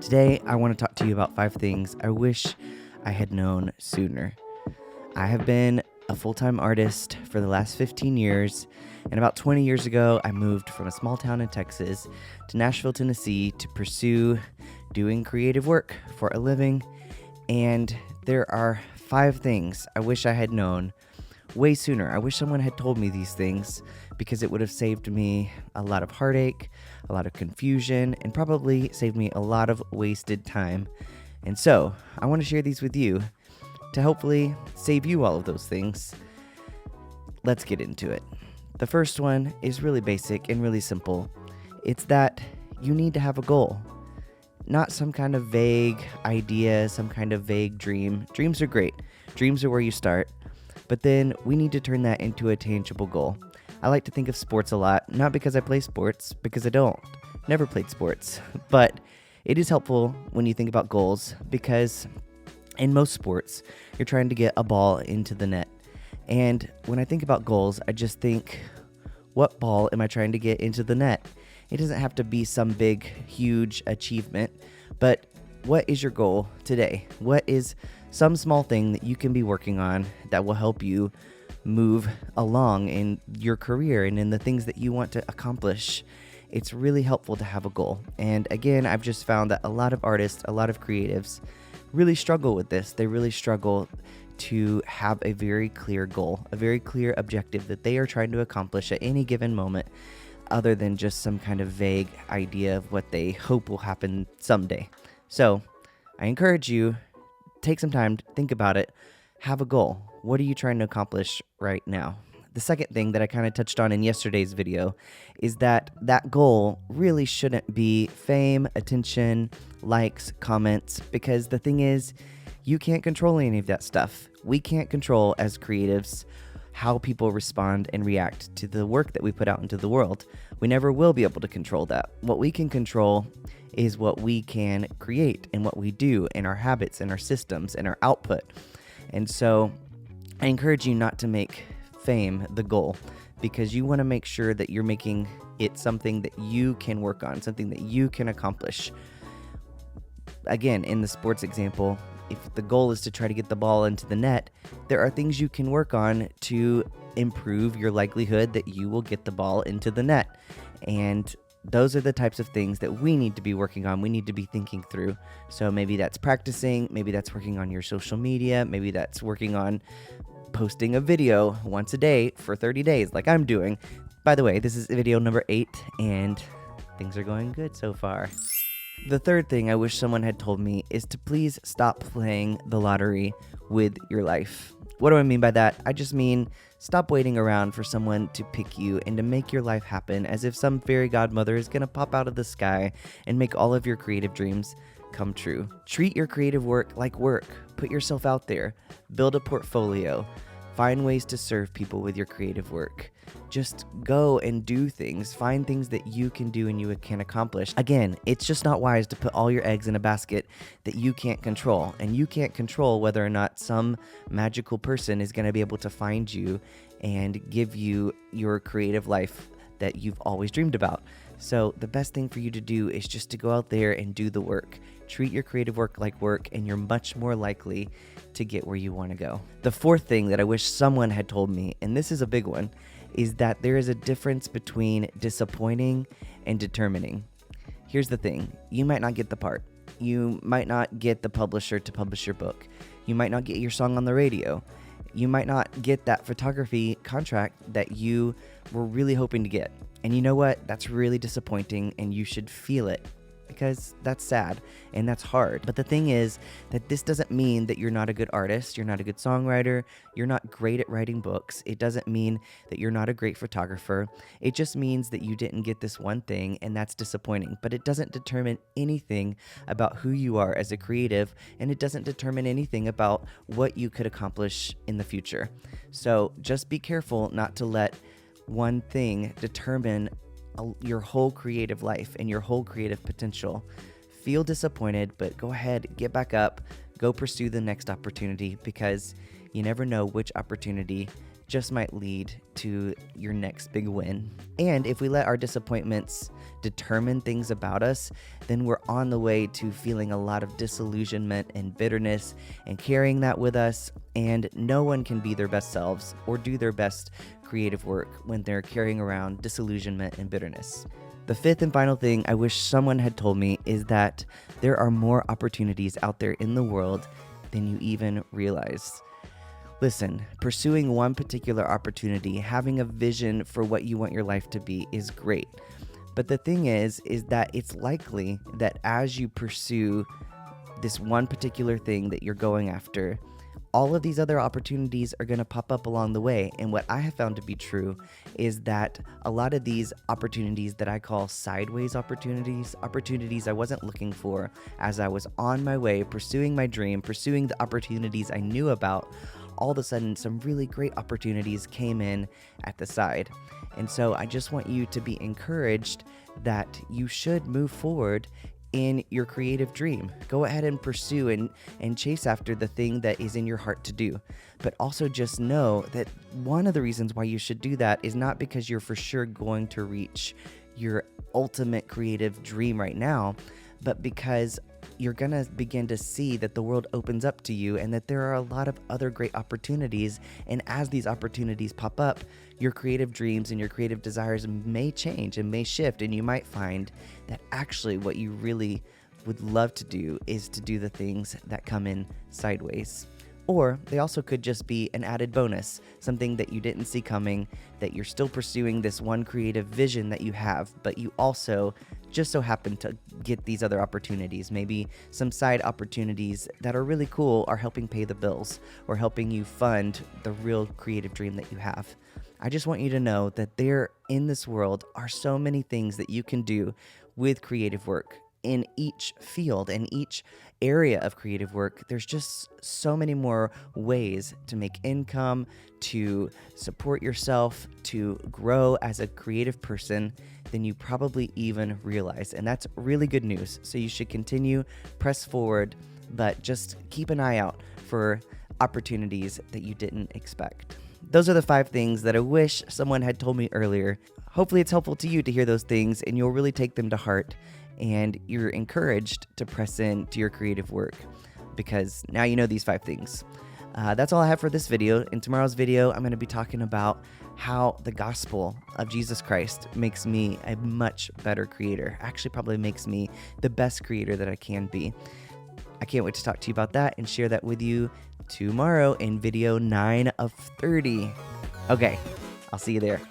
Today, I want to talk to you about 5 things I wish I had known sooner. I have been a full-time artist for the last 15 years, and about 20 years ago, I moved from a small town in Texas to Nashville, Tennessee to pursue doing creative work for a living, and there are 5 things I wish I had known way sooner. I wish someone had told me these things because it would have saved me a lot of heartache, a lot of confusion, and probably saved me a lot of wasted time. And so, I want to share these with you to hopefully save you all of those things. Let's get into it. The first one is really basic and really simple. It's that you need to have a goal. Not some kind of vague idea, some kind of vague dream. Dreams are great. Dreams are where you start. But then we need to turn that into a tangible goal. I like to think of sports a lot, not because I play sports, because I don't. Never played sports. But it is helpful when you think about goals because in most sports, you're trying to get a ball into the net. And when I think about goals, I just think, what ball am I trying to get into the net? It doesn't have to be some big, huge achievement, but what is your goal today? What is some small thing that you can be working on that will help you move along in your career and in the things that you want to accomplish? It's really helpful to have a goal. And again, I've just found that a lot of artists, a lot of creatives really struggle with this. They really struggle to have a very clear goal, a very clear objective that they are trying to accomplish at any given moment, other than just some kind of vague idea of what they hope will happen someday. So I encourage you, take some time to think about it, have a goal. What are you trying to accomplish right now? The second thing that I kind of touched on in yesterday's video is that goal really shouldn't be fame, attention, likes, comments, because the thing is, you can't control any of that stuff. We can't control as creatives how people respond and react to the work that we put out into the world. We never will be able to control that. What we can control is what we can create and what we do and our habits and our systems and our output. And so I encourage you not to make fame the goal, because you want to make sure that you're making it something that you can work on, something that you can accomplish. Again, in the sports example, if the goal is to try to get the ball into the net, there are things you can work on to improve your likelihood that you will get the ball into the net. And those are the types of things that we need to be working on. We need to be thinking through. So maybe that's practicing, maybe that's working on your social media, maybe that's working on posting a video once a day for 30 days like I'm doing. By the way, this is video number 8 and things are going good so far. The third thing I wish someone had told me is to please stop playing the lottery with your life. What do I mean by that? I just mean stop waiting around for someone to pick you and to make your life happen as if some fairy godmother is going to pop out of the sky and make all of your creative dreams come true. Treat your creative work like work. Put yourself out there. Build a portfolio. Find ways to serve people with your creative work. Just go and do things. Find things that you can do and you can accomplish. Again, it's just not wise to put all your eggs in a basket that you can't control. And you can't control whether or not some magical person is going to be able to find you and give you your creative life that you've always dreamed about. So the best thing for you to do is just to go out there and do the work. Treat your creative work like work, and you're much more likely to get where you want to go. The fourth thing that I wish someone had told me, and this is a big one, is that there is a difference between disappointing and determining. Here's the thing. You might not get the part. You might not get the publisher to publish your book. You might not get your song on the radio. You might not get that photography contract that you were really hoping to get. And you know what? That's really disappointing, and you should feel it, because that's sad and that's hard. But the thing is that this doesn't mean that you're not a good artist, you're not a good songwriter, you're not great at writing books. It doesn't mean that you're not a great photographer. It just means that you didn't get this one thing, and that's disappointing. But it doesn't determine anything about who you are as a creative, and it doesn't determine anything about what you could accomplish in the future. So just be careful not to let one thing determine your whole creative life and your whole creative potential. Feel disappointed, but go ahead, get back up, go pursue the next opportunity, because you never know which opportunity just might lead to your next big win. And if we let our disappointments determine things about us, then we're on the way to feeling a lot of disillusionment and bitterness and carrying that with us. And no one can be their best selves or do their best creative work when they're carrying around disillusionment and bitterness. The fifth and final thing I wish someone had told me is that there are more opportunities out there in the world than you even realize. Listen, pursuing one particular opportunity, having a vision for what you want your life to be is great. But the thing is that it's likely that as you pursue this one particular thing that you're going after, all of these other opportunities are going to pop up along the way. And what I have found to be true is that a lot of these opportunities that I call sideways opportunities I wasn't looking for as I was on my way, pursuing my dream, pursuing the opportunities I knew about, all of a sudden some really great opportunities came in at the side. And so I just want you to be encouraged that you should move forward in your creative dream. Go ahead and pursue and chase after the thing that is in your heart to do. But also just know that one of the reasons why you should do that is not because you're for sure going to reach your ultimate creative dream right now, but because you're going to begin to see that the world opens up to you and that there are a lot of other great opportunities. And as these opportunities pop up, your creative dreams and your creative desires may change and may shift. And you might find that actually what you really would love to do is to do the things that come in sideways. Or they also could just be an added bonus, something that you didn't see coming, that you're still pursuing this one creative vision that you have, but you also just so happen to get these other opportunities. Maybe some side opportunities that are really cool are helping pay the bills or helping you fund the real creative dream that you have. I just want you to know that there in this world are so many things that you can do with creative work. In each field and each area of creative work, there's just so many more ways to make income, to support yourself, to grow as a creative person than you probably even realize. And that's really good news. So you should continue, press forward, but just keep an eye out for opportunities that you didn't expect. Those are the 5 things that I wish someone had told me earlier. Hopefully it's helpful to you to hear those things and you'll really take them to heart. And you're encouraged to press into your creative work because now you know these 5 things. That's all I have for this video. In tomorrow's video, I'm going to be talking about how the gospel of Jesus Christ makes me a much better creator. Actually, probably makes me the best creator that I can be. I can't wait to talk to you about that and share that with you tomorrow in video 9 of 30. Okay, I'll see you there.